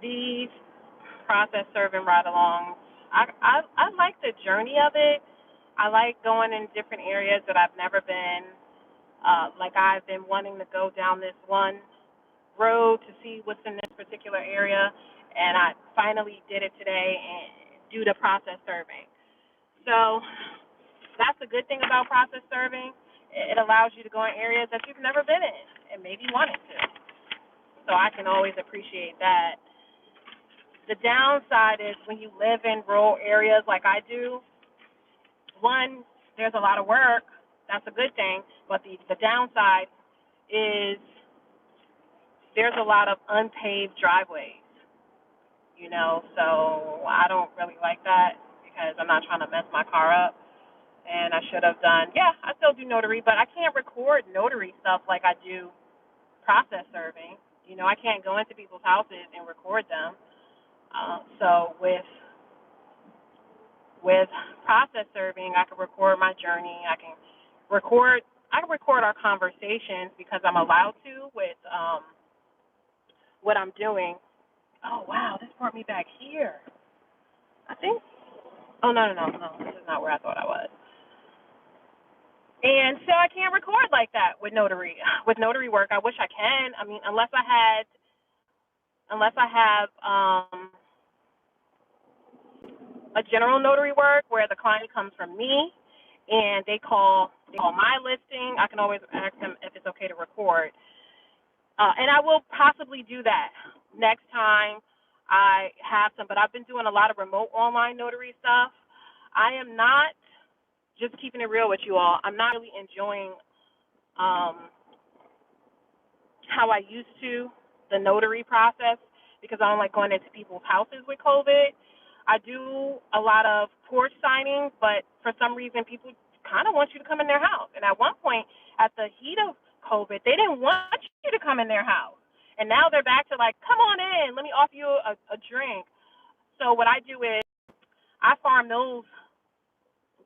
these process serving ride-alongs, I like the journey of it. I like going in different areas that I've never been. Like I've been wanting to go down this one road to see what's in this particular area, and I finally did it today and do the process serving. So that's the good thing about process serving. It allows you to go in areas that you've never been in and maybe wanted to. So I can always appreciate that. The downside is when you live in rural areas like I do, one, there's a lot of work. That's a good thing. But the downside is there's a lot of unpaved driveways, so I don't really like that because I'm not trying to mess my car up. And I should have done, I still do notary, but I can't record notary stuff like I do process serving. I can't go into people's houses and record them. So with process serving, I can record my journey. I can record our conversations because I'm allowed to with what I'm doing. Oh wow, this brought me back here. I think. Oh no, this is not where I thought I was. And so I can't record like that with notary work. I wish I can. I mean, unless I have a general notary work where the client comes from me and they call my listing, I can always ask them if it's okay to record. And I will possibly do that next time I have some, but I've been doing a lot of remote online notary stuff. I am not, just keeping it real with you all, I'm not really enjoying how I used to, the notary process, because I don't like going into people's houses with COVID. I do a lot of porch signings, but for some reason people kind of want you to come in their house. And at one point, at the heat of COVID, they didn't want you to come in their house. And now they're back to like, come on in, let me offer you a drink. So what I do is I farm those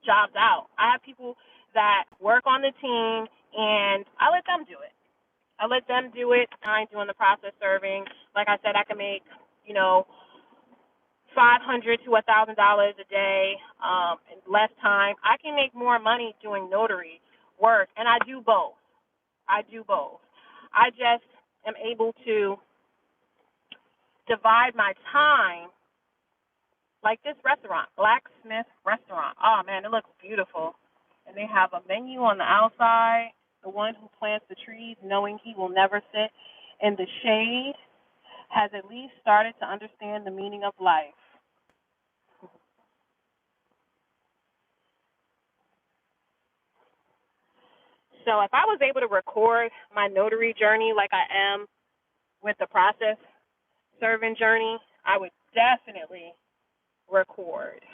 jobs out. I have people that work on the team, and I let them do it. I let them do it. I ain't doing the process serving. Like I said, I can make, $500 to $1,000 a day in less time. I can make more money doing notary work, and I do both. I just am able to divide my time, like this restaurant, Blacksmith Restaurant. Oh, man, it looks beautiful. And they have a menu on the outside. The one who plants the trees, knowing he will never sit in the shade, has at least started to understand the meaning of life. So if I was able to record my notary journey like I am with the process serving journey, I would definitely record.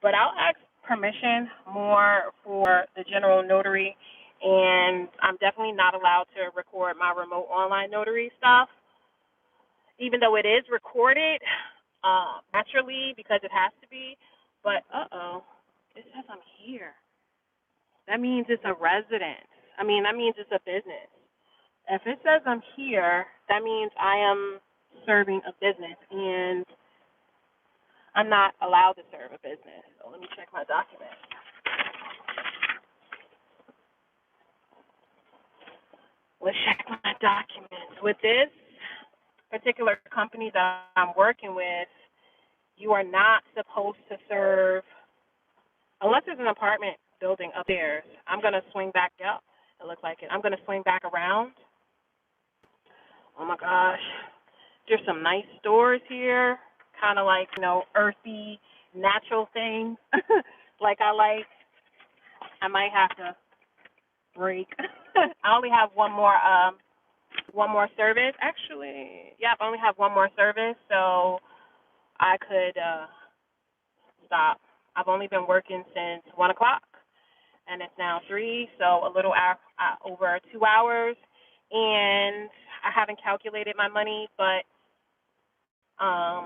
But I'll ask permission more for the general notary, and I'm definitely not allowed to record my remote online notary stuff, even though it is recorded naturally because it has to be. But, it says I'm here. That means it's a residence. That means it's a business. If it says I'm here, that means I am serving a business, and I'm not allowed to serve a business. So let me check my document. Let's check my documents. With this particular company that I'm working with, you are not supposed to serve unless there's an apartment building upstairs. I'm going to swing back up. It looks like it. I'm going to swing back around. Oh, my gosh. There's some nice stores here, kind of like, earthy, natural things like I like. I might have to break. I only have one more service. Actually, I only have one more service, so I could stop. I've only been working since 1 o'clock, and it's now 3, so a little over 2 hours. And I haven't calculated my money, but I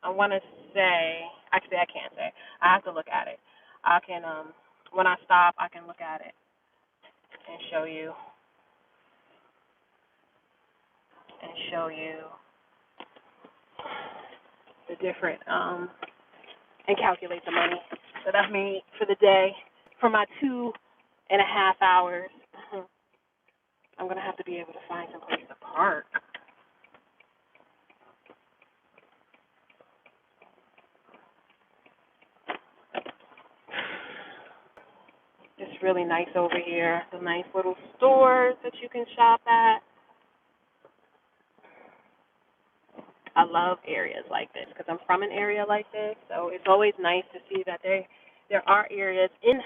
want to say, actually I can't say. I have to look at it. I can, when I stop, I can look at it and show you the different and calculate the money that I've made for the day for my 2.5 hours. I'm gonna have to be able to find some place to park. It's really nice over here. Some nice little stores that you can shop at. I love areas like this because I'm from an area like this, so it's always nice to see that there are areas in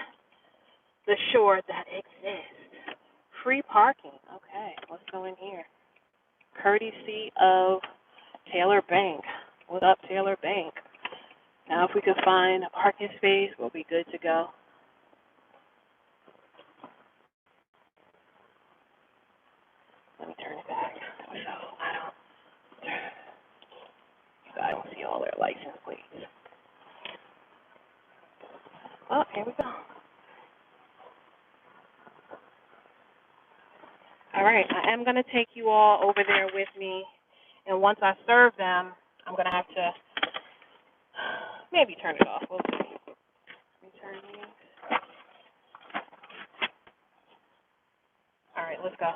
the shore that exist. Free parking. Okay, let's go in here. Courtesy of Taylor Bank. What up, Taylor Bank? Now, if we could find a parking space, we'll be good to go. Let me turn it back so I don't see all their license plates. Oh, here we go. All right, I am going to take you all over there with me, and once I serve them, I'm going to have to maybe turn it off. We'll see. Let me turn these. All right, let's go.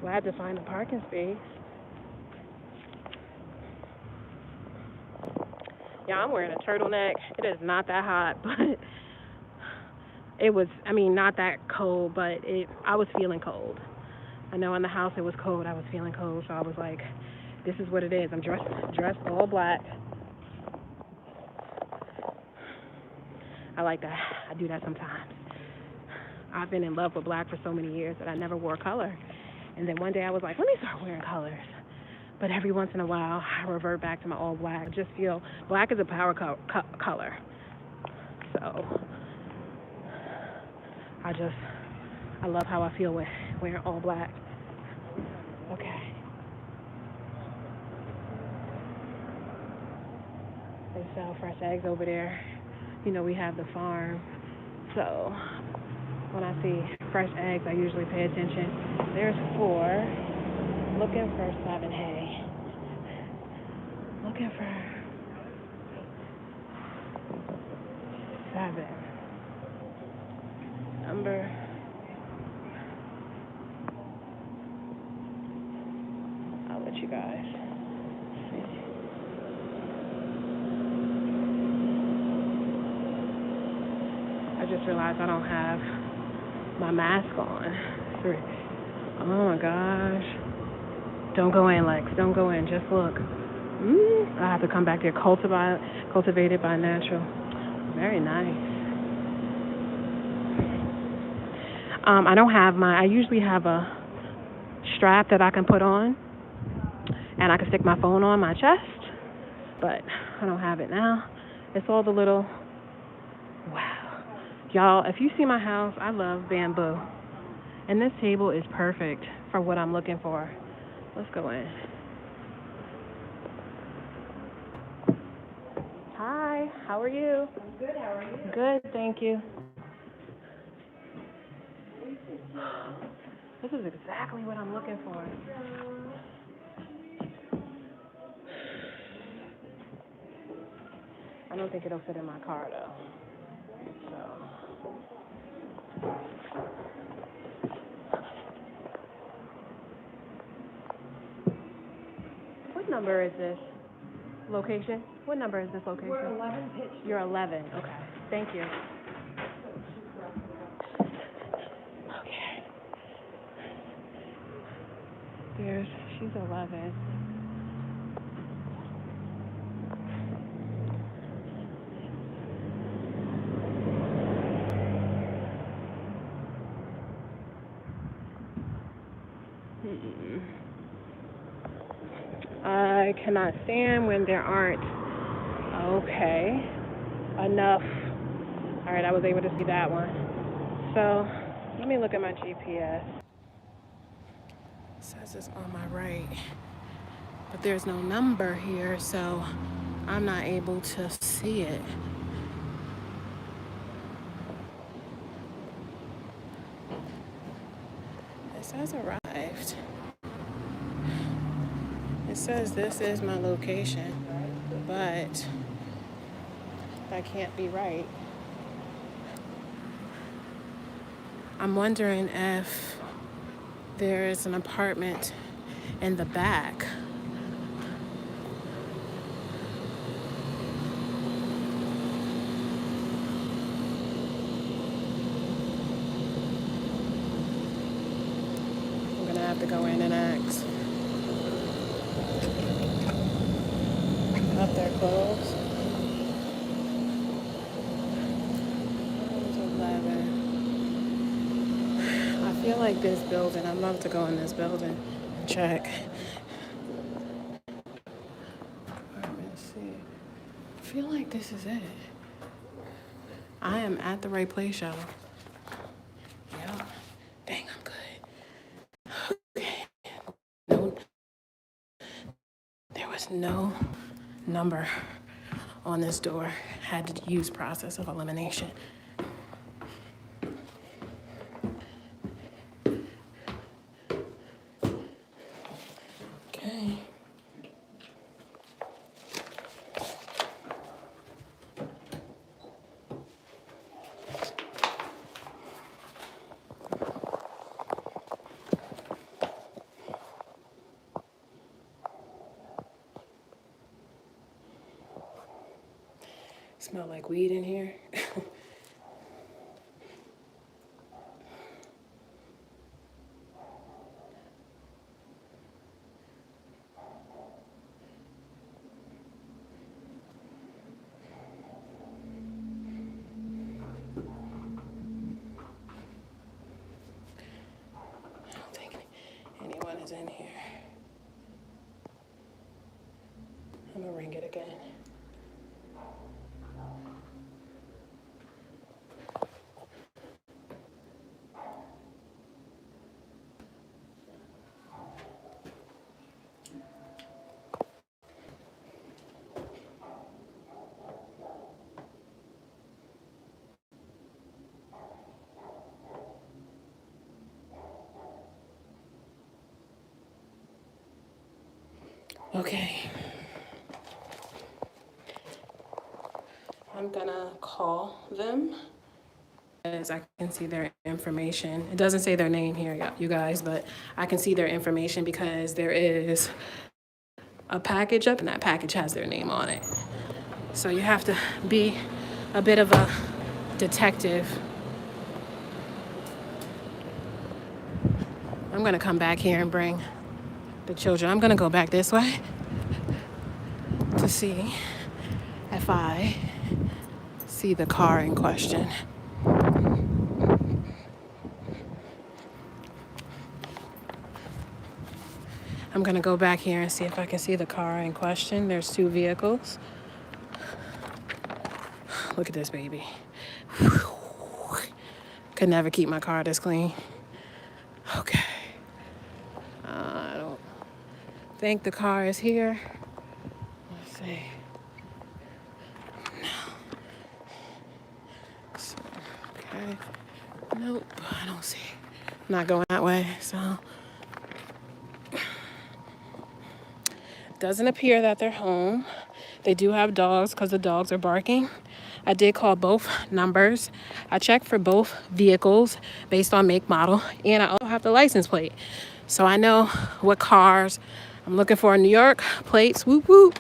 Glad to find a parking space. Yeah, I'm wearing a turtleneck. It is not that hot, but it was, not that cold, but I was feeling cold. I know in the house it was cold. I was feeling cold, so I was like, this is what it is. I'm dressed all black. I like that. I do that sometimes. I've been in love with black for so many years that I never wore color. And then one day I was like, let me start wearing colors. But every once in a while, I revert back to my all black. I just feel black is a power color. So I love how I feel with wearing all black. Okay. They sell fresh eggs over there. We have the farm. So when I see fresh eggs, I usually pay attention. There's 4. Looking for 7. Hey. Looking for 7. Number. I'll let you guys see. I just realized I don't have my mask on. Oh my gosh. Don't go in, Lex. Don't go in. Just look. I have to come back there. Cultivated by natural. Very nice. I don't have I usually have a strap that I can put on, and I can stick my phone on my chest, but I don't have it now. It's all the little, wow. Y'all, if you see my house, I love bamboo. And this table is perfect for what I'm looking for. Let's go in. Hi, how are you? I'm good, how are you? Good, thank you. This is exactly what I'm looking for. I don't think it'll fit in my car, though. So. What number is this location? What number is this location? We're 11 pitch. You're 11. Okay. Thank you. Okay. She's 11. I cannot stand when there aren't. Okay. Enough. All right, I was able to see that one. So, let me look at my GPS. It says it's on my right, but there's no number here, so I'm not able to see it. says arrived. It says this is my location, but that can't be right. I'm wondering if there is an apartment in the back. I'm gonna have to go in and ask. Up there closed. It was 11. I feel like this building, I'd love to go in this building and check. Let's see. I feel like this is it. I am at the right place, y'all. Yeah. Dang, I'm good. Okay. No, there was no number on this door. Had to use process of elimination. Okay. Smell like weed in here. I don't think anyone is in here. I'm gonna ring it again. Okay. I'm gonna call them as I can see their information. It doesn't say their name here, you guys, but I can see their information because there is a package up and that package has their name on it. So you have to be a bit of a detective. I'm gonna come back here and bring the children. I'm gonna go back this way to see if I see the car in question. I'm gonna go back here and see if I can see the car in question. There's 2 vehicles. Look at this baby. Could never keep my car this clean. Okay. I don't think the car is here. Let's see. No. So, okay. Nope, I don't see. I'm not going that way, so. Doesn't appear that they're home. They do have dogs because the dogs are barking. I did call both numbers. I checked for both vehicles based on make, model, and I also have the license plate. So I know what cars I'm looking for in New York. Plates, whoop, whoop.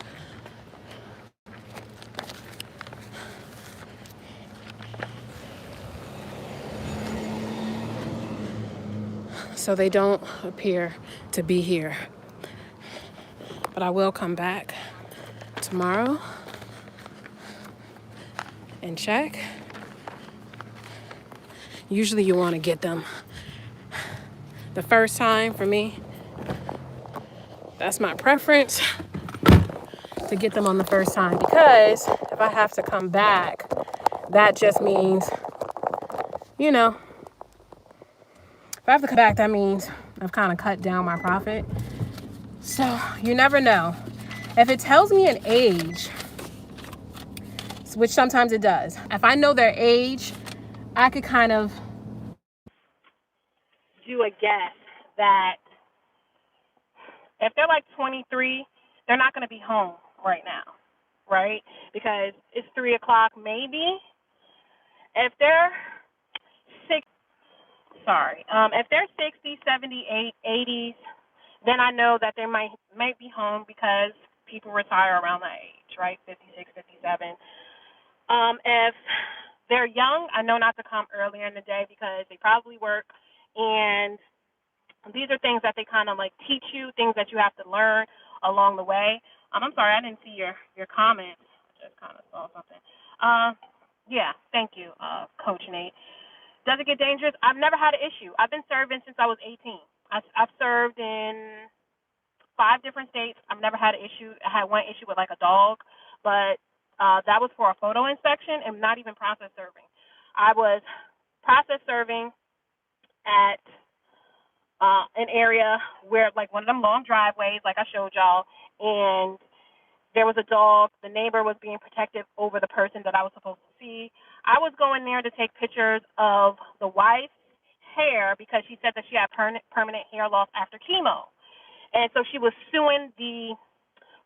So they don't appear to be here. But I will come back tomorrow and check. Usually you want to get them the first time. For me, that's my preference, to get them on the first time, because if I have to come back, that just means, you know, if I have to come back, that means I've kind of cut down my profit. So you never know. If it tells me an age, which sometimes it does, if I know their age, I could kind of do a guess that if they're like 23, they're not going to be home right now, right? Because it's 3 o'clock maybe. If they're six, if they're 60, 70, 80s, then I know that they might be home because people retire around that age, right? 56, 57. If they're young, I know not to come earlier in the day because they probably work, and these are things that they kind of like teach you, things that you have to learn along the way. I'm sorry, I didn't see your comment. I just kind of saw something. Yeah, thank you, Coach Nate. Does it get dangerous? I've never had an issue. I've been serving since I was 18. I've served in 5 different states. I've never had an issue. I had one issue with like a dog, but that was for a photo inspection and not even process serving. I was process serving at an area where like one of them long driveways, like I showed y'all, and there was a dog. The neighbor was being protective over the person that I was supposed to see. I was going there to take pictures of the wife's hair because she said that she had permanent hair loss after chemo. And so she was suing the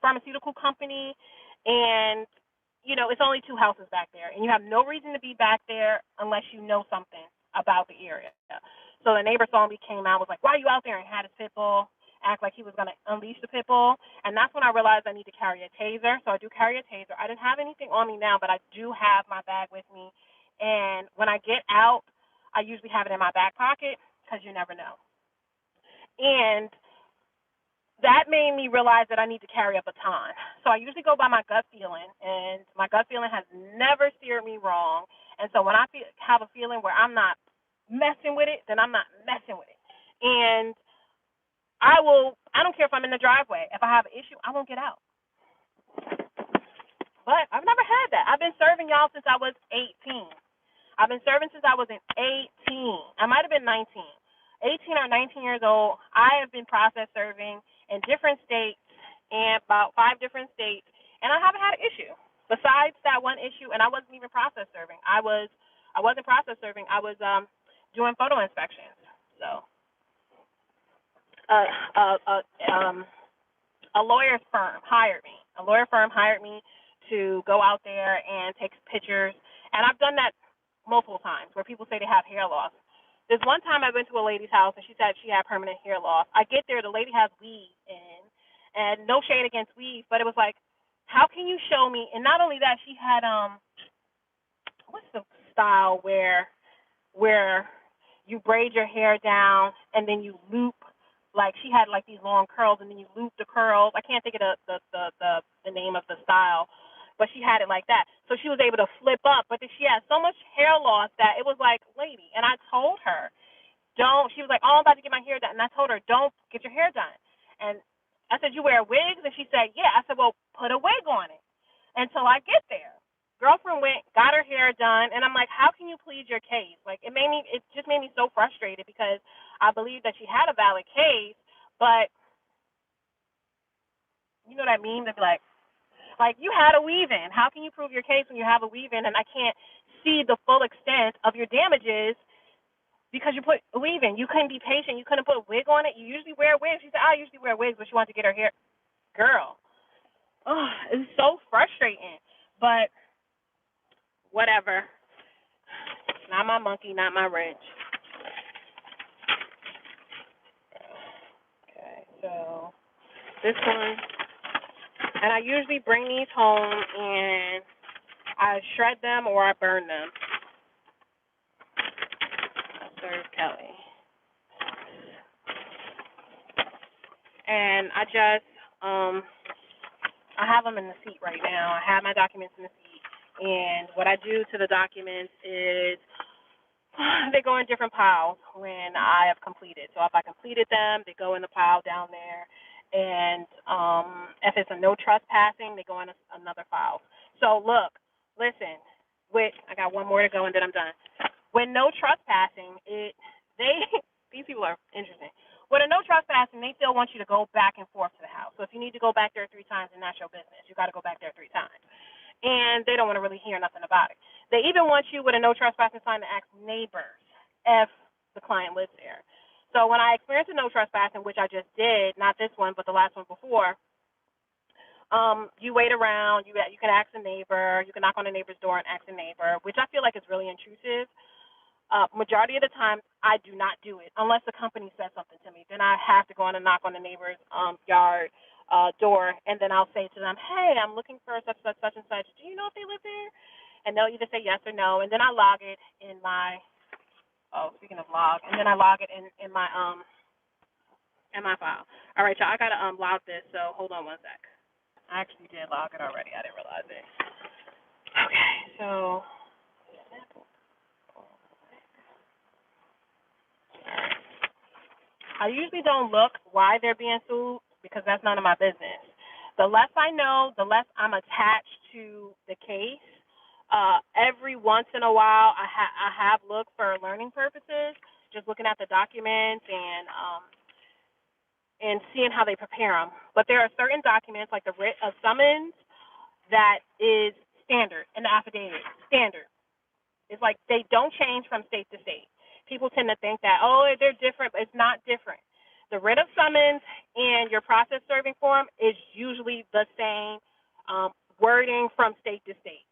pharmaceutical company, and, you know, it's only 2 houses back there, and you have no reason to be back there unless you know something about the area. So the neighbor saw me, came out, was like, why are you out there, and had his pit bull, act like he was going to unleash the pit bull. And that's when I realized I need to carry a taser. So I do carry a taser. I didn't have anything on me now, but I do have my bag with me. And when I get out, I usually have it in my back pocket because you never know. And that made me realize that I need to carry a baton. So I usually go by my gut feeling, and my gut feeling has never steered me wrong. And so when I have a feeling where I'm not messing with it, then I'm not messing with it. And I don't care if I'm in the driveway. If I have an issue, I won't get out. But I've never had that. I've been serving y'all since I was 18. I've been serving since I was 18. I might have been 19. 18 or 19 years old. I have been process serving in different states, and about 5 different states, and I haven't had an issue. Besides that one issue, and I wasn't even process serving. I wasn't process serving. I was doing photo inspections. So a lawyer's firm hired me. A lawyer firm hired me to go out there and take pictures, and I've done that multiple times where people say they have hair loss. There's one time I went to a lady's house, and she said she had permanent hair loss. I get there, the lady has weave in, and no shade against weave, but it was like, how can you show me? And not only that, she had what's the style where you braid your hair down and then you loop, like she had like these long curls and then you loop the curls. I can't think of the name of the style, but she had it like that. So she was able to flip up, but she had so much hair loss that it was like, lady, and I told her, she was like, oh, I'm about to get my hair done. And I told her, don't get your hair done. And I said, you wear wigs? And she said, yeah. I said, well, put a wig on it until I get there. Girlfriend went, got her hair done, and I'm like, how can you plead your case? Like, it just made me so frustrated because I believed that she had a valid case, but you know what I mean? They'd be like you had a weave-in. How can you prove your case when you have a weave-in and I can't see the full extent of your damages because you put a weave-in? You couldn't be patient. You couldn't put a wig on it. You usually wear wigs. She said, I usually wear wigs, but she wanted to get her hair. Girl, oh, it's so frustrating. But whatever. Not my monkey, not my wrench. Okay, so this one. And I usually bring these home and I shred them or I burn them. I serve Kelly. And I just, I have them in the seat right now. I have my documents in the seat. And what I do to the documents is they go in different piles when I have completed. So if I completed them, they go in the pile down there. And if it's a no trespassing, they go in another file. So listen, I got one more to go and then I'm done. When no trespassing, these people are interesting. With a no trespassing, they still want you to go back and forth to the house. So if you need to go back there 3 times, then that's your business. You got to go back there 3 times. And they don't want to really hear nothing about it. They even want you with a no trespassing sign to ask neighbors if the client lives there. So when I experienced a no trespassing, which I just did, not this one, but the last one before, you wait around, you can ask a neighbor, you can knock on a neighbor's door and ask a neighbor, which I feel like is really intrusive. Majority of the time, I do not do it unless the company says something to me. Then I have to go on and knock on the neighbor's yard door, and then I'll say to them, "Hey, I'm looking for such and such. Do you know if they live there?" And they'll either say yes or no, and then I log it in my speaking of log, and then I log it in my file. All right, y'all, I gotta log this. So hold on one sec. I actually did log it already. I didn't realize it. Okay, so. I usually don't look why they're being sued because that's none of my business. The less I know, the less I'm attached to the case. Every once in a while, I have looked for learning purposes, just looking at the documents and seeing how they prepare them. But there are certain documents, like the writ of summons, that is standard in the affidavit. Standard. It's like they don't change from state to state. People tend to think that, they're different, but it's not different. The writ of summons and your process serving form is usually the same wording from state to state.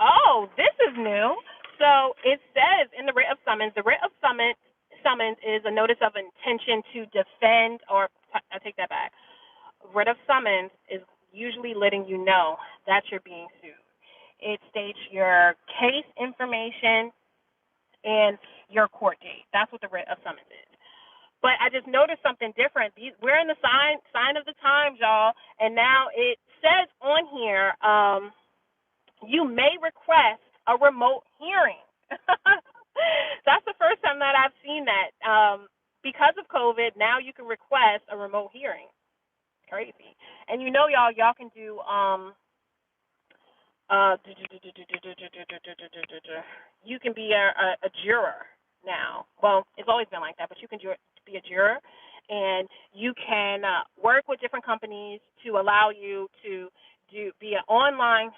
Oh, this is new. So it says in the writ of summons, summons is a notice of intention to defend, or I take that back. Writ of summons is usually letting you know that you're being sued. It states your case information and your court date. That's what the writ of summons is. But I just noticed something different. We're in the sign of the times, y'all, and now it says on here, you may request a remote hearing. That's the first time that I've seen that. Because of COVID, now you can request a remote hearing. Crazy. And y'all can do you can be a juror now. Well, it's always been like that, but you can be a juror, and you can work with different companies to allow you to be an online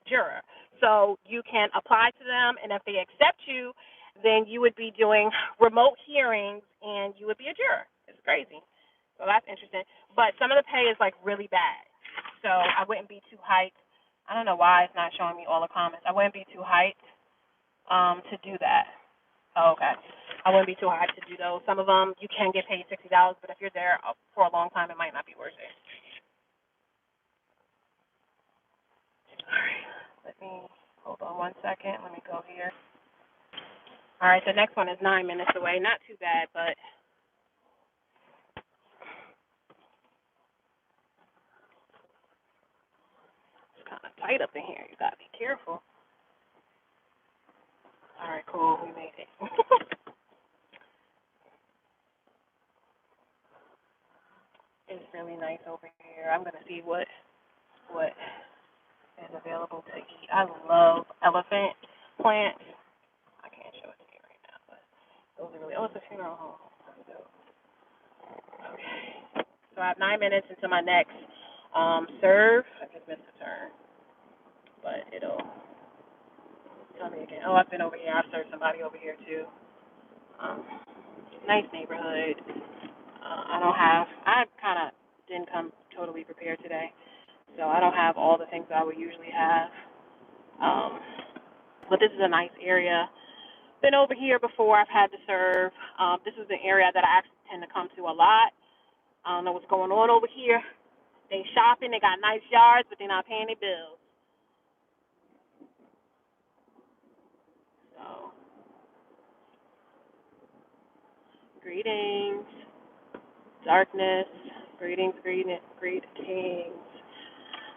juror. So you can apply to them, and if they accept you, then you would be doing remote hearings, and you would be a juror. It's crazy. So that's interesting. But some of the pay is like really bad. So I wouldn't be too hyped. I don't know why it's not showing me all the comments. I wouldn't be too hyped to do that. Oh, okay. I wouldn't be too hyped to do those. Some of them you can get paid $60, but if you're there for a long time, it might not be worth it. All right. Let me hold on one second. Let me go here. All right. The next one is 9 minutes away. Not too bad, but. Kind of tight up in here. You gotta be careful. All right, cool. We made it. It's really nice over here. I'm gonna see what is available to eat. I love elephant plants. I can't show it to you right now, but those are really. Oh, it's a funeral home. Okay. So I have 9 minutes until my next serve. I just missed a turn, but it'll tell me again. Oh, I've been over here. I've served somebody over here too. Nice neighborhood. I kind of didn't come totally prepared today, so I don't have all the things that I would usually have. But this is a nice area. Been over here before. I've had to serve. This is an area that I actually tend to come to a lot. I don't know what's going on over here. They shopping. They got nice yards, but they're not paying their bills. So, greetings, darkness. Greetings.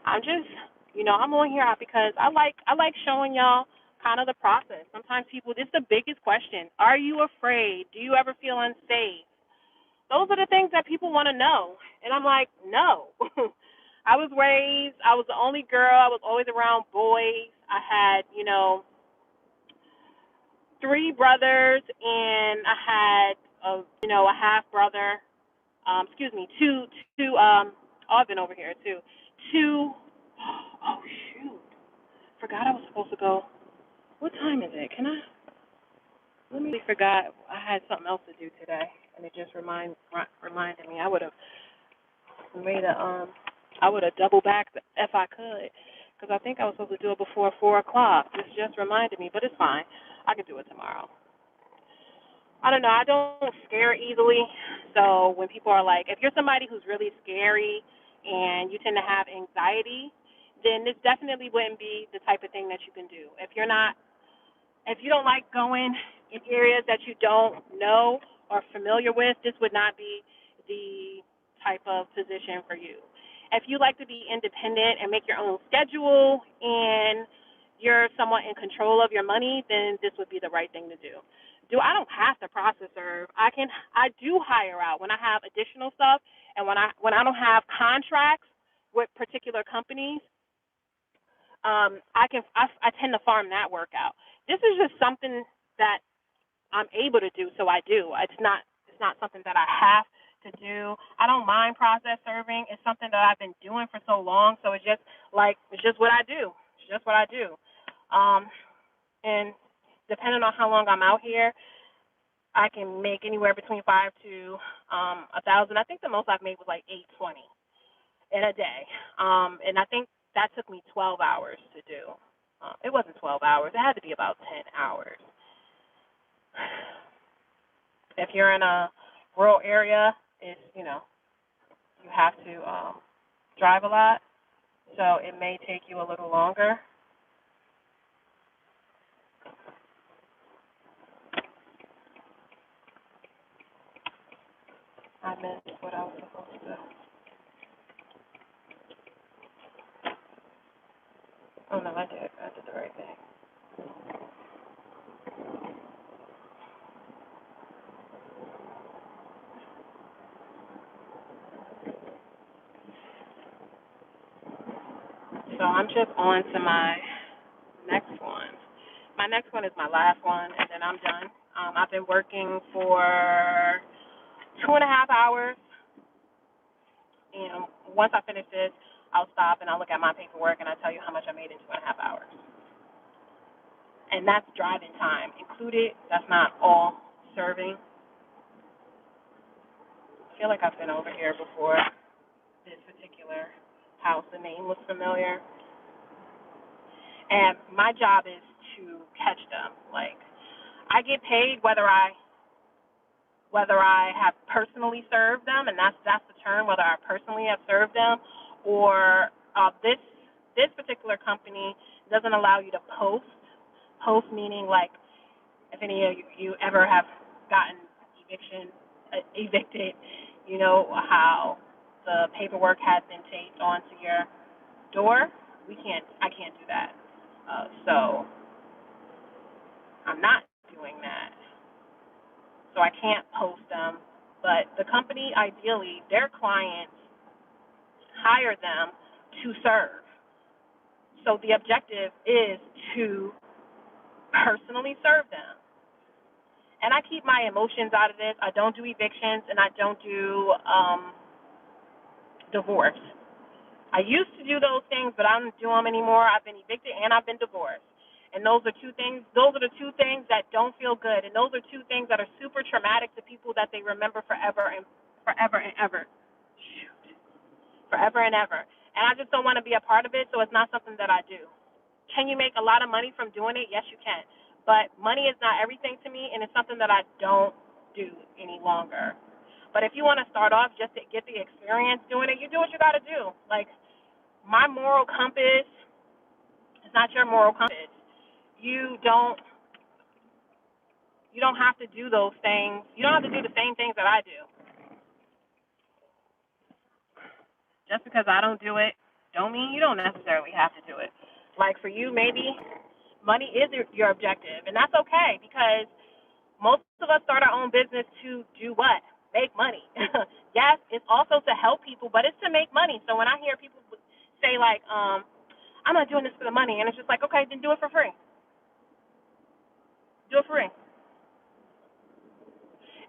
I'm just, I'm on here because I like showing y'all kind of the process. Sometimes people, this is the biggest question. Are you afraid? Do you ever feel unsafe? Those are the things that people want to know. And I'm like, no. I was the only girl. I was always around boys. I had, 3 brothers, and I had, a half brother. I've been over here too. Two, oh shoot, forgot I was supposed to go. What time is it? Let me forgot I had something else to do today, and it just reminded me. I would have double backed if I could, because I think I was supposed to do it before 4 o'clock. This just reminded me, but it's fine. I can do it tomorrow. I don't know. I don't scare easily. So when people are like, if you're somebody who's really scary and you tend to have anxiety, then this definitely wouldn't be the type of thing that you can do. If you don't like going in areas that you don't know or familiar with, this would not be the type of position for you. If you like to be independent and make your own schedule and you're somewhat in control of your money, then this would be the right thing to do. I don't have to process serve. I do hire out when I have additional stuff, and when I don't have contracts with particular companies. I tend to farm that work out. This is just something that I'm able to do, so I do. It's not something that I have to do. I don't mind process serving. It's something that I've been doing for so long, so it's just what I do. It's just what I do. And depending on how long I'm out here, I can make anywhere between $5 to $1,000. I think the most I've made was like $820 in a day. And I think that took me 12 hours to do. It wasn't 12 hours. It had to be about 10 hours. If you're in a rural area, you have to drive a lot, so it may take you a little longer. I missed what I was supposed to. Oh no, I did the right thing. So I'm just on to my next one. My next one is my last one, and then I'm done. I've been working for 2.5 hours, and once I finish this, I'll stop and I'll look at my paperwork and I'll tell you how much I made in 2.5 hours. And that's driving time included. That's not all serving. I feel like I've been over here before. This particular house, the name was familiar. And my job is to catch them. Like, I get paid whether I have personally served them, and that's the term, whether I personally have served them, or this particular company doesn't allow you to post. Post meaning, like, if any of you ever have gotten evicted, you know how the paperwork has been taped onto your door. I can't do that. So I'm not doing that. So I can't post them. But the company, ideally, their clients hire them to serve. So the objective is to personally serve them. And I keep my emotions out of this. I don't do evictions, and I don't do divorce. I used to do those things, but I don't do them anymore. I've been evicted and I've been divorced. And those are the two things that don't feel good. And those are two things that are super traumatic to people that they remember forever and ever. Shoot. Forever and ever. And I just don't want to be a part of it, so it's not something that I do. Can you make a lot of money from doing it? Yes, you can. But money is not everything to me, and it's something that I don't do any longer. But if you want to start off just to get the experience doing it, you do what you got to do. Like, my moral compass is not your moral compass. You don't have to do those things. You don't have to do the same things that I do. Just because I don't do it, don't mean you don't necessarily have to do it. Like, for you, maybe money is your objective, and that's okay, because most of us start our own business to do what? Make money. Yes, it's also to help people, but it's to make money. So when I hear people say, like, I'm not doing this for the money, and it's just like, okay, then do it for free. Do it for free.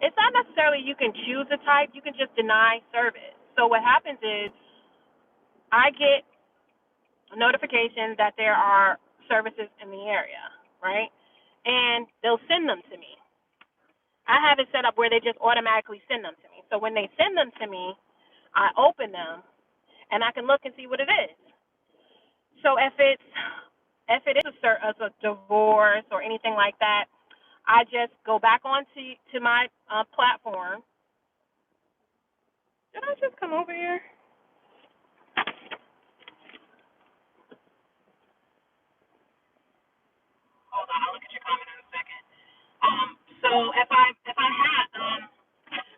it's not necessarily you can choose a type, you can just deny service. So what happens is I get a notification that there are services in the area, right? And they'll send them to me. I have it set up where they just automatically send them to me. So when they send them to me, I open them and I can look and see what it is. So if it is a divorce or anything like that, I just go back onto my platform. Did I just come over here? Hold on, I'll look at your comment in a second. So if I had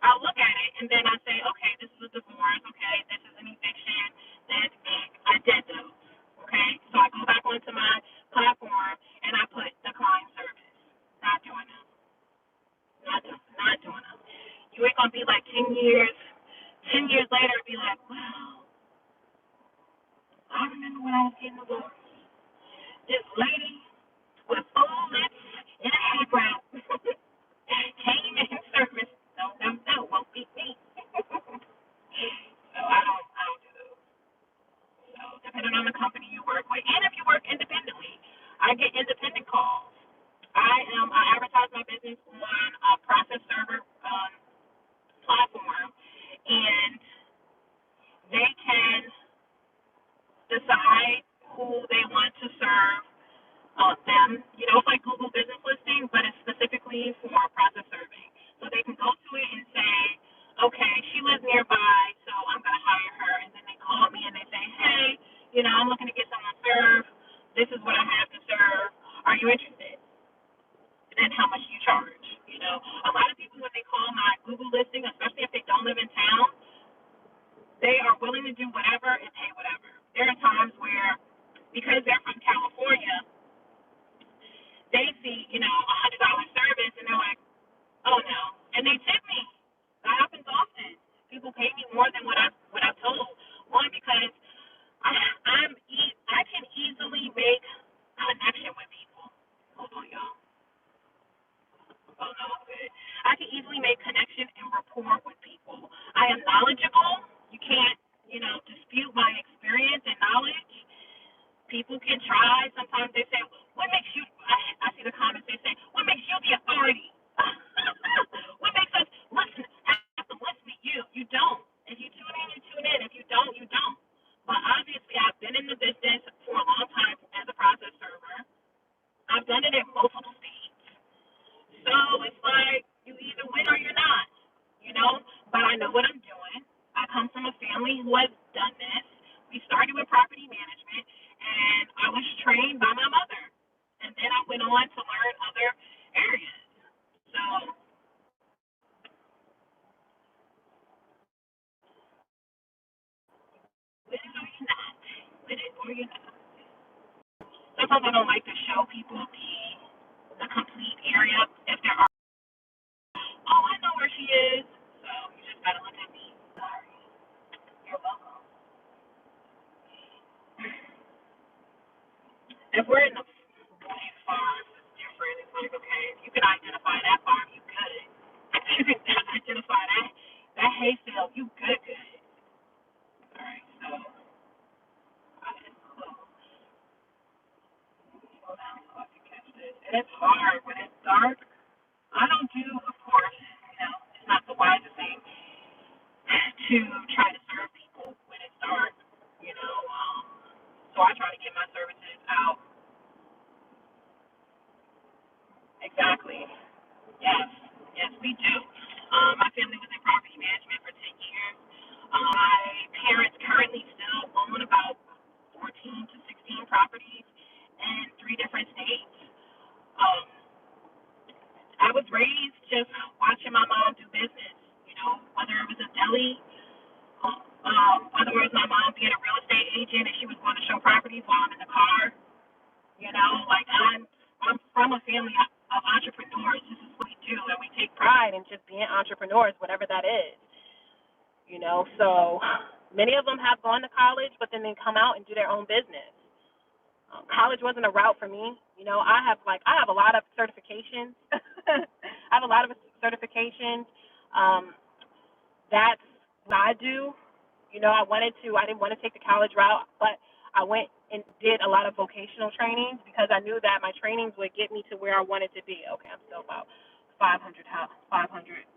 I'll look at it and then I say, okay, this is a divorce, okay, this is an eviction, this I did those, okay. So I go back onto my platform and I put decline service. Not doing them. Not doing them. You ain't gonna be like 10 years later and be like, wow, I remember when I was getting divorced. This lady with full lips and a eyebrow came in service. No, won't be me. So I don't do those. So depending on the company you work with, and if you work independently, I get independent calls. I advertise my business on a process server platform, and they can decide who they want to serve them. You know, it's like Google Business Listing, but it's specifically for process serving. So they can go to it and say, okay, she lives nearby, so I'm going to hire her. And then they call me and they say, hey, you know, I'm looking to get someone to serve. This is what I have to serve. Are you interested? And then how much do you charge? You know, a lot of people, when they call my Google listing, especially if they don't live in town, they are willing to do whatever and pay whatever. There are times where, because they're from California, they see, you know, $100 service and they're like, oh no, and they tip me. That happens often. People pay me more than what I've told. One, because I can easily make connection with people. Hold on, y'all. Oh no, I'm good. I can easily make connection and rapport with people. I am knowledgeable. You can't, you know, dispute my experience and knowledge. People can try. Sometimes they say, what makes you, I see the comments, they say, what makes you the authority? What makes us have to listen to you? You don't. If you tune in, you tune in. If you don't, you don't. But obviously, I've been in the business for a long time as a process server. I've done it in multiple states. So it's like, you either win or you're not, you know? But I know what I'm doing. I come from a family who has done this. We started with property management, and I was trained by my mother. And then I went on to learn other areas. So, win it or you're not. Win it or you're not. Sometimes I don't like to show people the complete area if there are. Oh, I know where she is. So you just gotta look at me. Sorry. You're welcome. If we're in the farms, it's different. It's like, okay, if you can identify that farm, you good. If you can identify that hay field, you good. All right, so I just slow down so I can catch this. And it's hard when it's dark. I don't do, of course, you know, it's not the wisest thing to try to serve people when it's dark, you know. So I try to get my services out. Exactly. Yes, we do. My family was in property management for 10 years. My parents currently still own about 14 to 16 properties in 3 different states. Um, I was raised just watching my mom do business, you know, whether it was a deli, whether it was my mom being a real estate agent and she was going to show properties while I'm in the car. You know, like I'm from a family of entrepreneurs. This is what we do, and we take pride in just being entrepreneurs, whatever that is. You know, so many of them have gone to college, but then they come out and do their own business. College wasn't a route for me. You know, I have a lot of certifications. I have a lot of certifications. Um, that's what I do. I didn't want to take the college route, but I went and did a lot of vocational trainings because I knew that my trainings would get me to where I wanted to be. Okay, I'm still about 500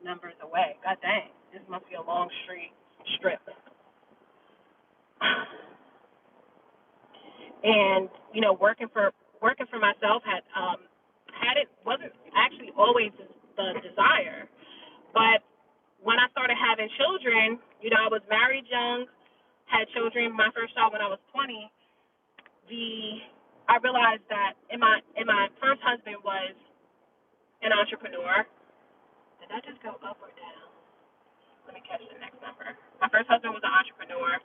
numbers away. God dang, this must be a long strip. And working for myself had it wasn't actually always the desire, but when I started having children, I was married young, had children. My first child when I was 20. I realized that my first husband was an entrepreneur. Did that just go up or down? Let me catch the next number. My first husband was an entrepreneur,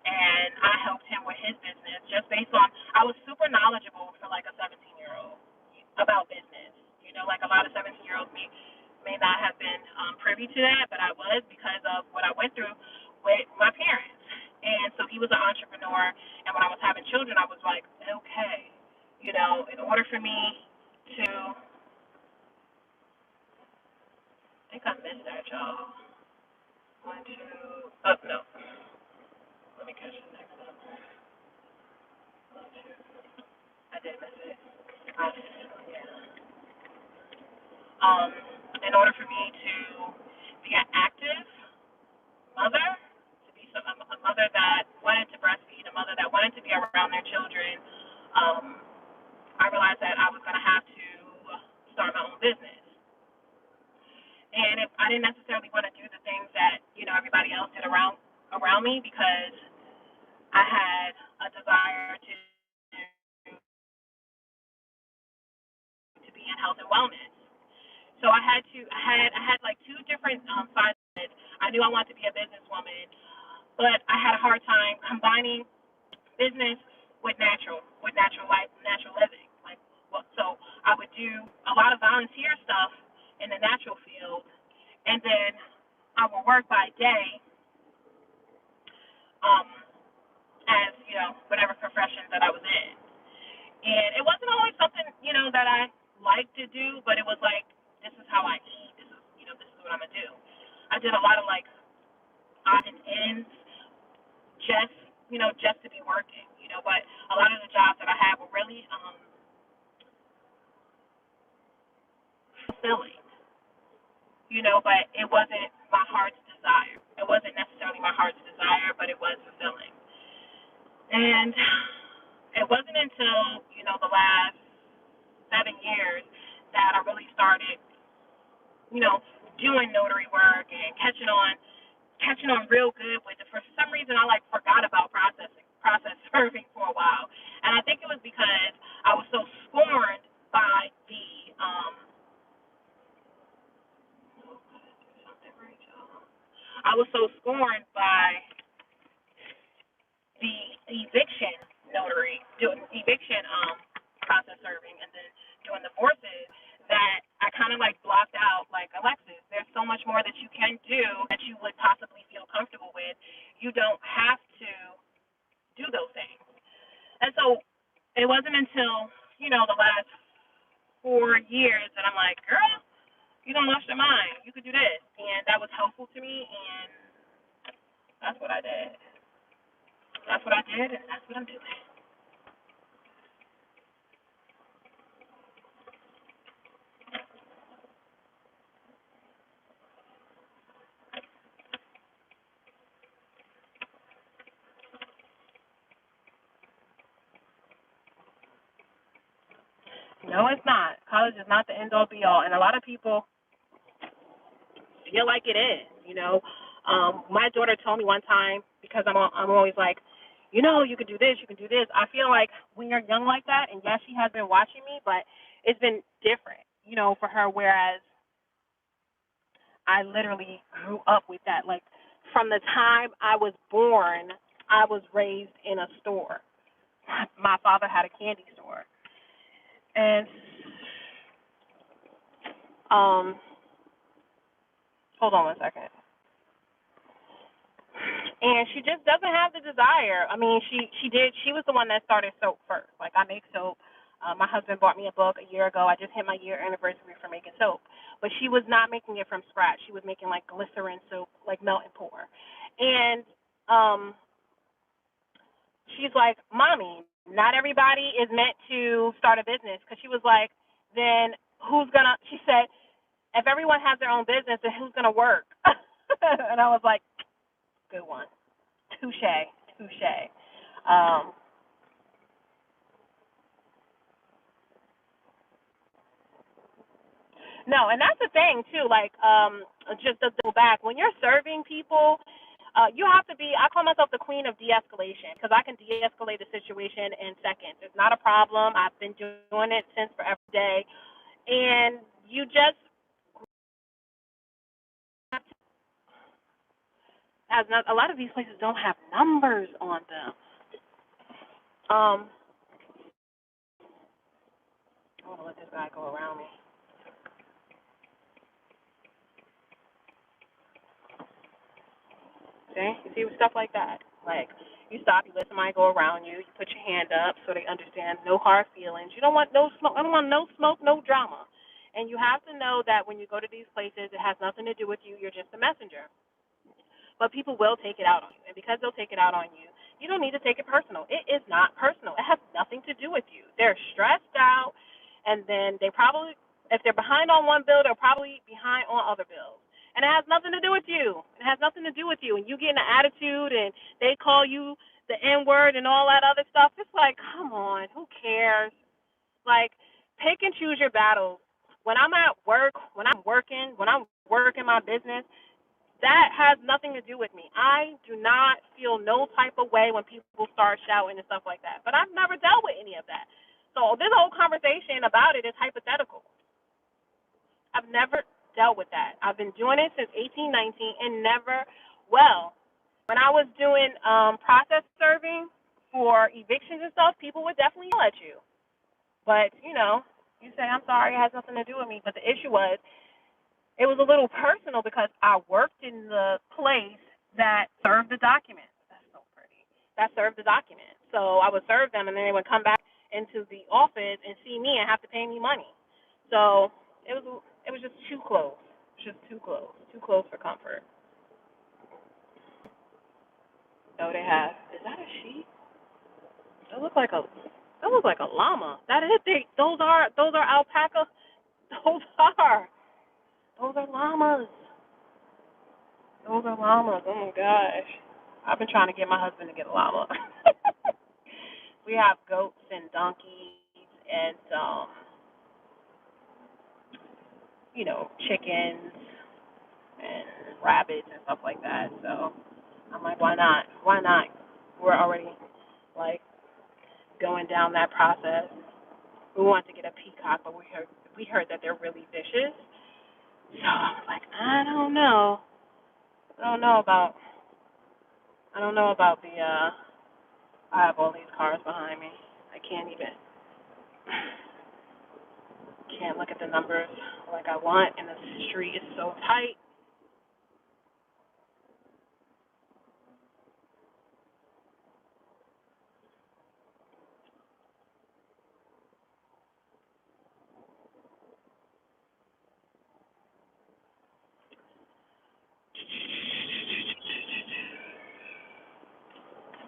and I helped him with his business just based on I was super knowledgeable for like a 17-year-old about business. Like a lot of 17-year-olds may not have been privy to that, but I was because of what I went through with my parents. And so he was an entrepreneur, and when I was having children, I was like, okay, in order for me to, I think I missed that, y'all. One, two, no. Let me catch the next number. One, two. I did miss it. Yeah. In order for me to be an active mother, to be a mother that wanted to breastfeed, a mother that wanted to be around their children, I realized that I was going to have to start my own business. And if I didn't necessarily want to do the things that everybody else did around me, because I had a desire to be in health and wellness. So I had like two different sides of it. I knew I wanted to be a businesswoman, but I had a hard time combining business with natural life, natural living. So I would do a lot of volunteer stuff in the natural field, and then I would work by day, um, as whatever profession that I was in. And it wasn't always something that I liked to do, but it was like, this is how I eat. This is what I'm gonna do. I did a lot of like odds and ends, just to be working. But a lot of the jobs that I had were really fulfilling. But it wasn't my heart's desire. It wasn't necessarily my heart's desire, but it was fulfilling. And it wasn't until the last 7 years that I really started, doing notary work and catching on real good with it. For some reason, I forgot about process serving for a while, and I think it was because I was so scorned by the I was so scorned by the eviction notary, doing eviction process serving, and then doing divorces, that I kind of blocked out, Alexis, there's so much more that you can do that you would possibly feel comfortable with. You don't have to do those things. And so it wasn't until the last 4 years that I'm like, girl, you don't lost your mind. You could do this, and that was helpful to me, and that's what I did. That's what I did, and that's what I'm doing. No, it's not. College is not the end all be all, and a lot of people feel like it is. My daughter told me one time, because I'm always like, you can do this, you can do this. I feel like when you're young like that, and yes, she has been watching me, but it's been different, for her. Whereas I literally grew up with that. Like from the time I was born, I was raised in a store. My father had a candy store, and hold on one second. And she just doesn't have the desire. I mean, she did. She was the one that started soap first. Like, I make soap. My husband bought me a book a year ago. I just hit my year anniversary for making soap. But she was not making it from scratch. She was making like glycerin soap, like melt and pour. And she's like, Mommy, not everybody is meant to start a business. Because she was like, then who's going to, she said, if everyone has their own business, then who's going to work? And I was like, good one. Touche. Um, no, and that's the thing, too. Like, just to go back, when you're serving people, you have to be, I call myself the queen of de-escalation because I can de-escalate a situation in seconds. It's not a problem. I've been doing it since forever day. And you just, as not, a lot of these places don't have numbers on them. I want to let this guy go around me. See? You see stuff like that. Like, you stop, you let somebody go around you, you put your hand up so they understand no hard feelings. You don't want no smoke. I don't want no smoke, no drama. And you have to know that when you go to these places, it has nothing to do with you. You're just a messenger. But people will take it out on you. And because they'll take it out on you, you don't need to take it personal. It is not personal. It has nothing to do with you. They're stressed out, and then they probably, if they're behind on one bill, they're probably behind on other bills. And it has nothing to do with you. It has nothing to do with you. And you get an attitude, and they call you the N word and all that other stuff. It's like, come on, who cares? Like, pick and choose your battles. When I'm at work, when I'm working my business, that has nothing to do with me. I do not feel no type of way when people start shouting and stuff like that. But I've never dealt with any of that. So this whole conversation about it is hypothetical. I've never dealt with that. I've been doing it since 18, 19, and never, well, when I was doing process serving for evictions and stuff, people would definitely yell at you. But, you say, I'm sorry, it has nothing to do with me. But the issue was, it was a little personal because I worked in the place that served the documents. That's so pretty. That served the documents. So I would serve them, and then they would come back into the office and see me and have to pay me money. So it was just too close. Just too close. Too close for comfort. Oh, they have. Is that a sheep? That looks like a. That looks like a llama. That is. Those are alpaca. Those are. Those are llamas. Those are llamas. Oh my gosh. I've been trying to get my husband to get a llama. We have goats and donkeys and chickens and rabbits and stuff like that. So I'm like, why not? Why not? We're already like going down that process. We wanted to get a peacock, but we heard that they're really vicious. So I was like, I don't know. I don't know about the I have all these cars behind me. I can't look at the numbers like I want, and the street is so tight.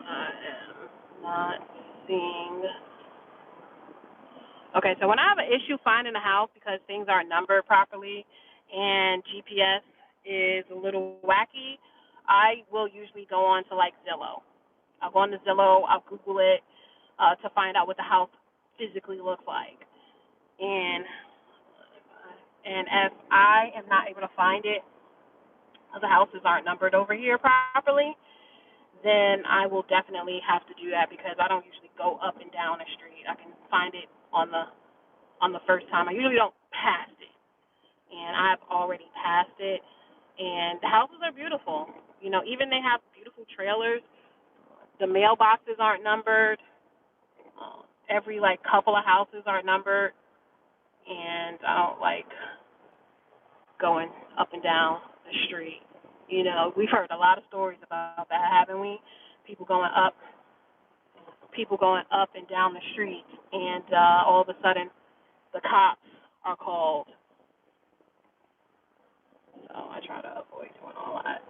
I am not seeing. Okay, so when I have an issue finding a house because things aren't numbered properly and GPS is a little wacky, I will usually go on to like Zillow. I'll go on to Zillow, I'll Google it to find out what the house physically looks like. And if I am not able to find it, the houses aren't numbered over here properly, then I will definitely have to do that because I don't usually go up and down a street. I can find it on the first time. I usually don't pass it, and I've already passed it. And the houses are beautiful. Even they have beautiful trailers. The mailboxes aren't numbered. Every couple of houses are numbered, and I don't like going up and down the street. We've heard a lot of stories about that, haven't we? People going up people going up and down the street, and all of a sudden the cops are called. So I try to avoid doing all that.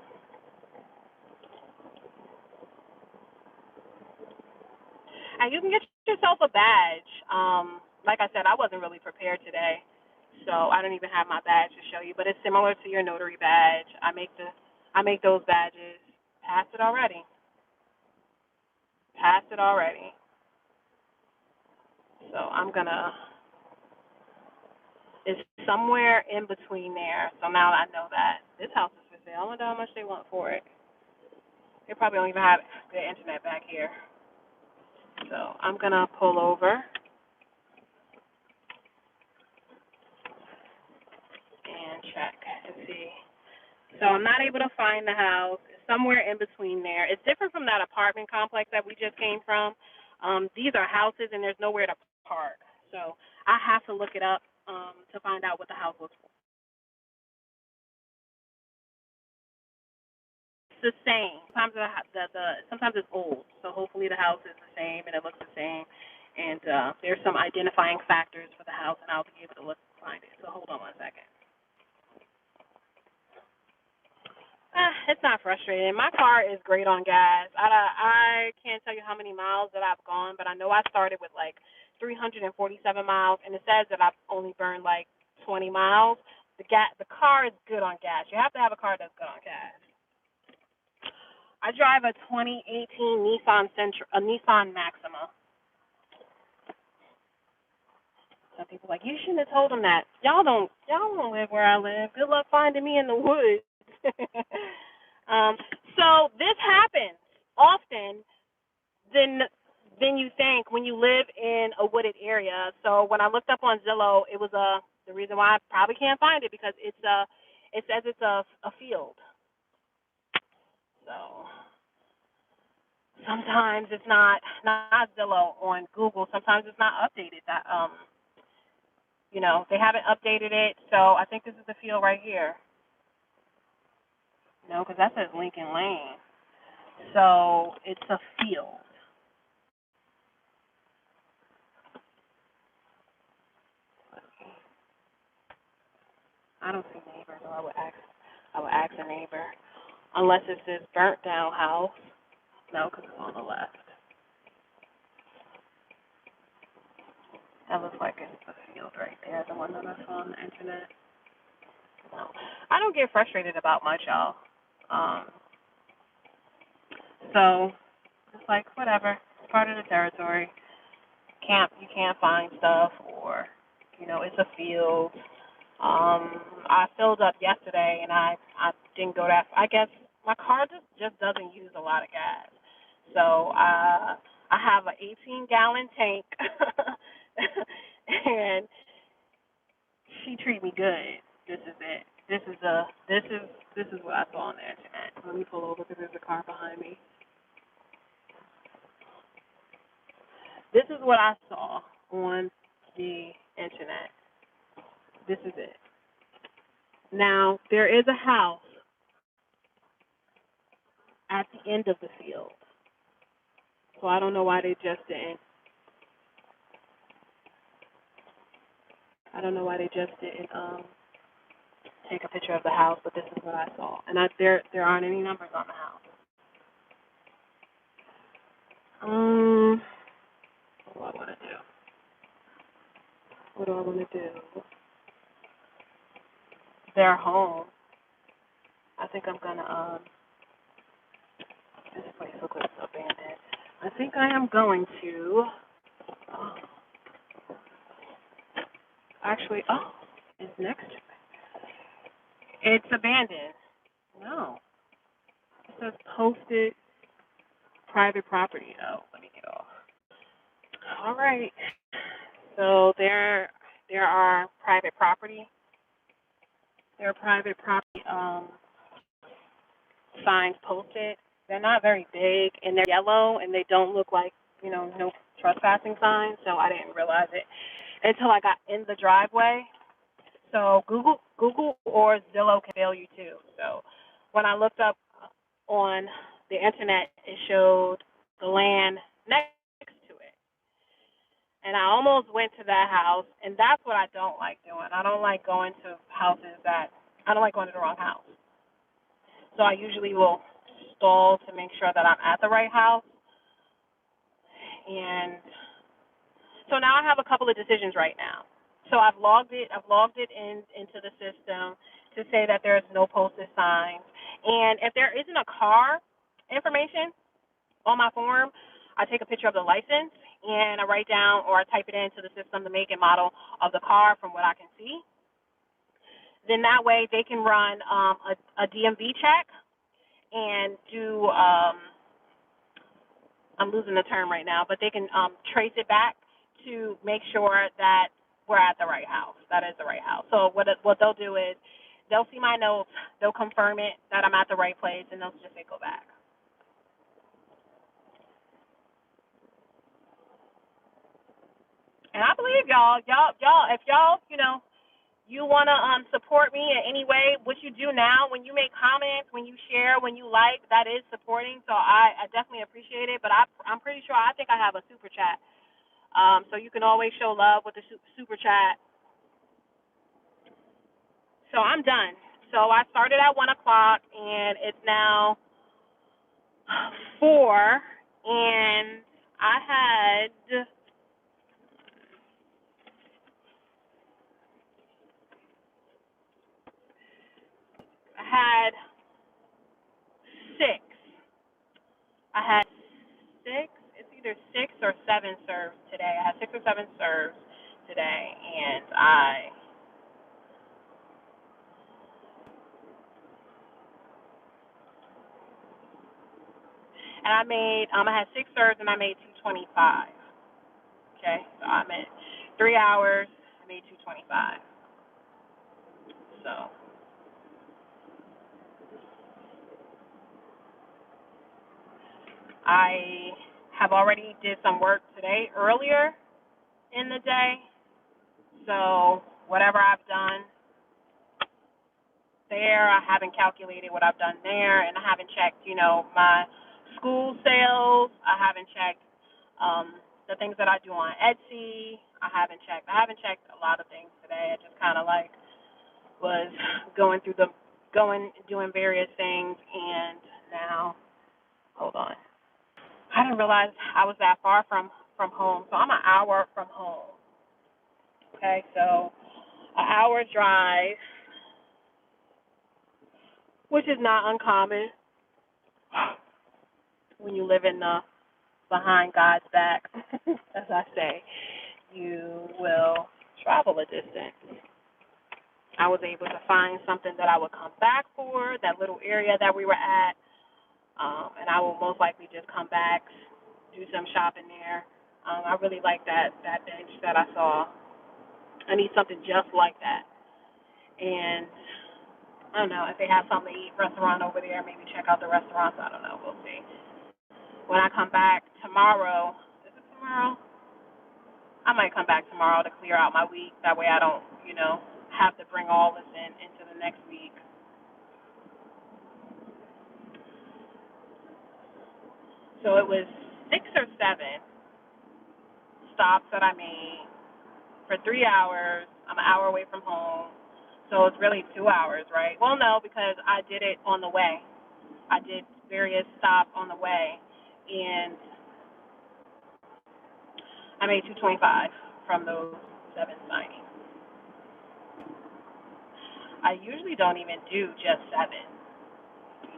And you can get yourself a badge. Like I said, I wasn't really prepared today, so I don't even have my badge to show you. But it's similar to your notary badge. I make those badges. Passed it already. Passed it already. So I'm gonna. It's somewhere in between there. So now I know that this house is for sale. I wonder how much they want for it. They probably don't even have good internet back here. So I'm gonna pull over and check and see. So I'm not able to find the house. It's somewhere in between there. It's different from that apartment complex that we just came from. These are houses and there's nowhere to park. So I have to look it up to find out what the house looks like. It's the same. Sometimes sometimes it's old. So hopefully the house is the same and it looks the same. And there's some identifying factors for the house, and I'll be able to find it. So hold on one second. It's not frustrating. My car is great on gas. I can't tell you how many miles that I've gone, but I know I started with like 347 miles, and it says that I've only burned like 20 miles. The car is good on gas. You have to have a car that's good on gas. I drive a 2018 Nissan Maxima. Some people are like, you shouldn't have told them that. Y'all don't live where I live. Good luck finding me in the woods. So this happens often than you think when you live in a wooded area. So when I looked up on Zillow, it was the reason why I probably can't find it because it says it's a field. So sometimes it's not Zillow on Google. Sometimes it's not updated. That they haven't updated it. So I think this is the field right here. No, because that says Lincoln Lane. So it's a field. I don't see neighbors, so I would ask a neighbor, unless it says burnt down house. No, because it's on the left. That looks like it's the field right there, the one that I saw on the internet. No, I don't get frustrated about much, y'all. So it's like whatever, it's part of the territory. You can't find stuff, or it's a field. I filled up yesterday, and I didn't go that. I guess my car just doesn't use a lot of gas, so I have an 18-gallon tank, and she treat me good. This is it. This is what I saw on the internet. Let me pull over because there's a car behind me. This is what I saw on the internet. This is it. Now, there is a house at the end of the field. So I don't know why they just didn't. Take a picture of the house, but this is what I saw. And there aren't any numbers on the house. What do I want to do? What do I want to do? Their home. I think I'm gonna this place looks abandoned. I think I am going to actually it's next to me. It's abandoned. No. It says posted private property. Oh, let me get off. All right. So there are private property. There are private property signs posted. They're not very big, and they're yellow, and they don't look like, no trespassing signs, so I didn't realize it until I got in the driveway. So Google or Zillow can fail you too. So when I looked up on the internet, it showed the land next And I almost went to that house, and that's what I don't like doing. I don't like going to houses that I don't like going to the wrong house. So I usually will stall to make sure that I'm at the right house. And so now I have a couple of decisions right now. So I've logged it into the system to say that there's no posted signs. And if there isn't a car information on my form, I take a picture of the license and I write down or I type it into the system the make and model of the car from what I can see. Then that way they can run a DMV check and do I'm losing the term right now, but they can trace it back to make sure that we're at the right house. That is the right house. So what they'll do is they'll see my notes, they'll confirm it that I'm at the right place, and they'll just say go back. And I believe y'all, if y'all, you want to support me in any way, what you do now, when you make comments, when you share, when you like, that is supporting. So I definitely appreciate it. But I'm pretty sure, I think I have a super chat. So you can always show love with the super chat. So I'm done. So I started at 1 o'clock, and it's now 4, and I had 6. I had 6. It's either 6 or 7 serves today. I had 6 or 7 serves today, and I had 6 serves and I made 225. Okay, so I made 3 hours. I made 225. So I have already did some work today earlier in the day. So whatever I've done there, I haven't calculated what I've done there, and I haven't checked, my school sales. I haven't checked the things that I do on Etsy. I haven't checked a lot of things today. I just kind of like was doing various things, and now, hold on. I didn't realize I was that far from home. So I'm an hour from home. Okay, so an hour drive, which is not uncommon when you live in the behind God's back, as I say. You will travel a distance. I was able to find something that I would come back for, that little area that we were at, and I will most likely just come back, do some shopping there. I really like that bench that I saw. I need something just like that. And I don't know if they have something to eat restaurant over there. Maybe check out the restaurants. I don't know. We'll see. When I come back tomorrow, is it tomorrow? I might come back tomorrow to clear out my week. That way I don't, have to bring all this into the next week. So it was 6 or 7 stops that I made for 3 hours. I'm an hour away from home. So it's really 2 hours, right? Well, no, because I did it on the way. I did various stops on the way, and I made 225 from those 7 signings. I usually don't even do just 7.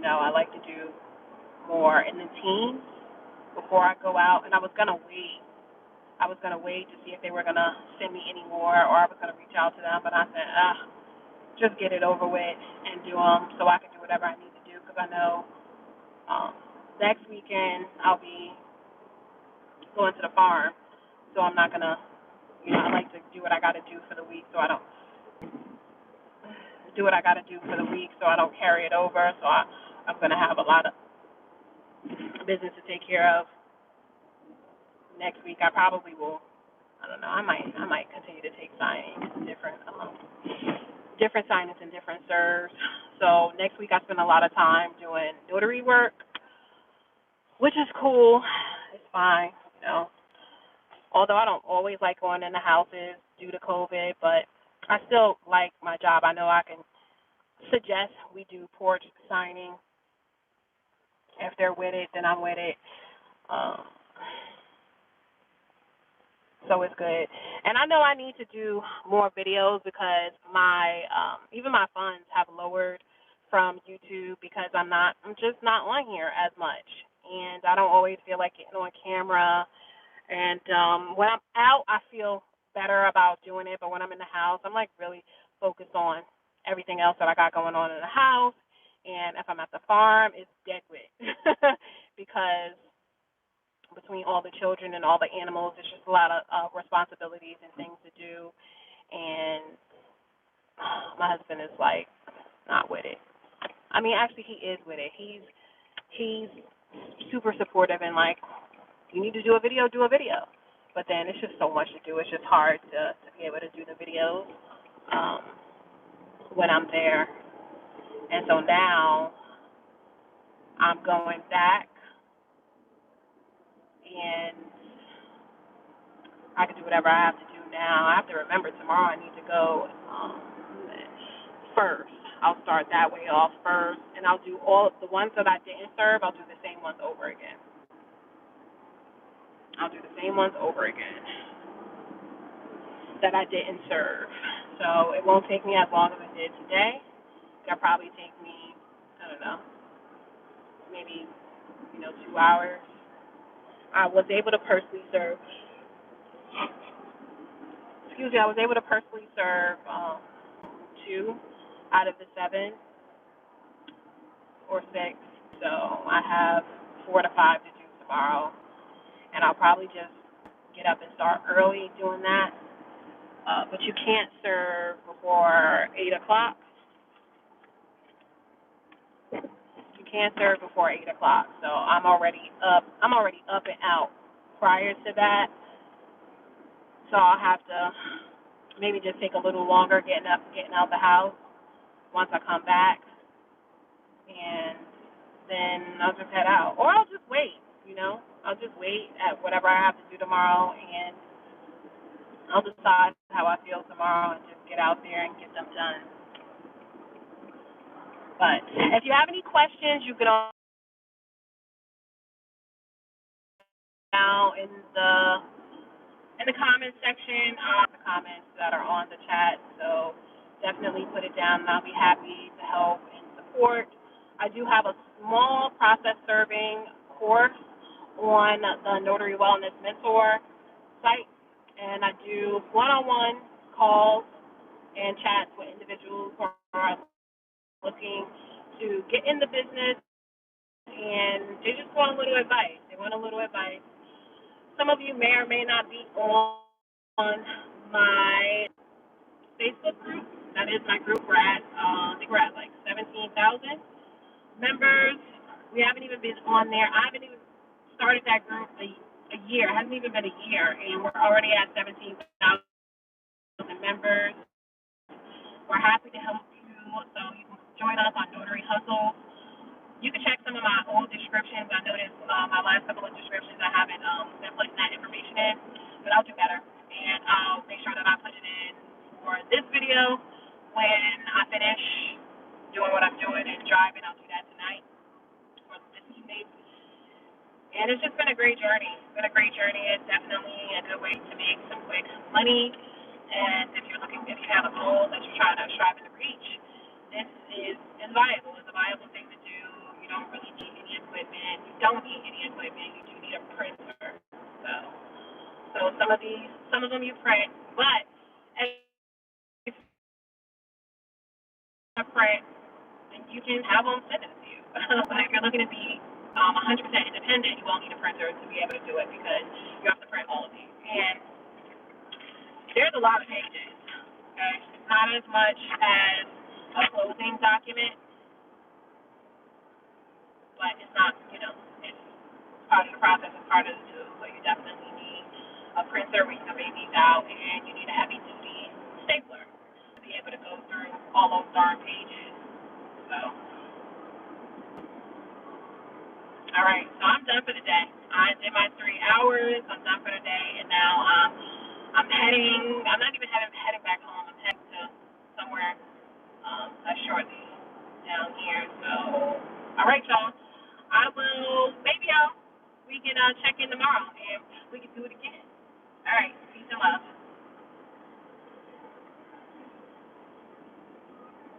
I like to do more in the teams before I go out, and I was gonna wait. To see if they were gonna send me any more, or I was gonna reach out to them. But I said, just get it over with and do them, so I can do whatever I need to do. Because I know next weekend I'll be going to the farm, so I'm not gonna. I like to do what I got to do for the week, so I don't do what I got to do for the week, so I don't carry it over. So I'm gonna have a lot of business to take care of next week. I probably will. I don't know. I might continue to take signings, different signings and different serves. So next week I spend a lot of time doing notary work, which is cool. It's fine. although I don't always like going in the houses due to COVID, but I still like my job. I know I can suggest we do porch signing. If they're with it, then I'm with it. Um, so it's good. And I know I need to do more videos because my even my funds have lowered from YouTube because I'm just not on here as much. And I don't always feel like getting on camera. And when I'm out, I feel better about doing it. But when I'm in the house, I'm like really focused on everything else that I got going on in the house. And if I'm at the farm, it's dead weight because between all the children and all the animals, it's just a lot of responsibilities and things to do. And my husband is like not with it. I mean, actually, he is with it. He's super supportive and like, you need to do a video, do a video. But then it's just so much to do. It's just hard to be able to do the videos when I'm there. And so now I'm going back, and I can do whatever I have to do now. I have to remember tomorrow I need to go first. I'll start that way off first, and I'll do all of the ones that I didn't serve. I'll do the same ones over again. I'll do the same ones over again that I didn't serve. So it won't take me as long as it did today. It'll probably take me, I don't know, maybe 2 hours. I was able to personally serve. I was able to personally serve 2 out of the 7 or 6. So I have 4 to 5 to do tomorrow, and I'll probably just get up and start early doing that. But you can't serve before 8 o'clock. You can't serve before 8 o'clock. So I'm already up. I'm already up and out prior to that. So I'll have to maybe just take a little longer getting out of the house once I come back, and then I'll just head out, or I'll just wait. I'll just wait at whatever I have to do tomorrow, and I'll decide how I feel tomorrow and just get out there and get them done. But if you have any questions, you can all now in the comments section, the comments that are on the chat. So definitely put it down, and I'll be happy to help and support. I do have a small process serving course on the Notary Wellness Mentor site, and I do one-on-one calls and chats with individuals who are looking to get in the business, and they just want a little advice. Some of you may or may not be on my Facebook group. That is my group. I think we're at like 17,000 members. We haven't even been on there. I haven't even started that group a year. It hasn't even been a year, and we're already at 17,000 members. We're happy to help you, so you can join us on Notary Hustle. You can check some of my old descriptions. I noticed my last couple of descriptions I haven't been putting that information in, but I'll do better, and I'll make sure that I put it in for this video when I finish doing what I'm doing and driving. I'll do that tonight or this evening. And it's just been a great journey. It's definitely a good way to make some quick money. And if you have a goal that you're striving to reach, this is viable. It's a viable thing to do. You don't really need any equipment. You don't need any equipment. You do need a printer. So some of them you print, but if you print, then you can have them send it to you. But if you're looking to be 100% independent, you won't need a printer to be able to do it because you have to print all of these. And there's a lot of pages. Okay, it's not as much as a closing document, but it's not. It's part of the process. It's part of the tool. So you definitely need a printer where you can read these out, and you need a heavy-duty stapler to be able to go through all those darn pages. So All right, so I'm done for the day. I did my 3 hours. I'm done for the day, and now I'm heading. I'm not even heading back home. I'm heading to somewhere shortly down here. So, all right, y'all. I will. Maybe we can check in tomorrow and we can do it again. All right.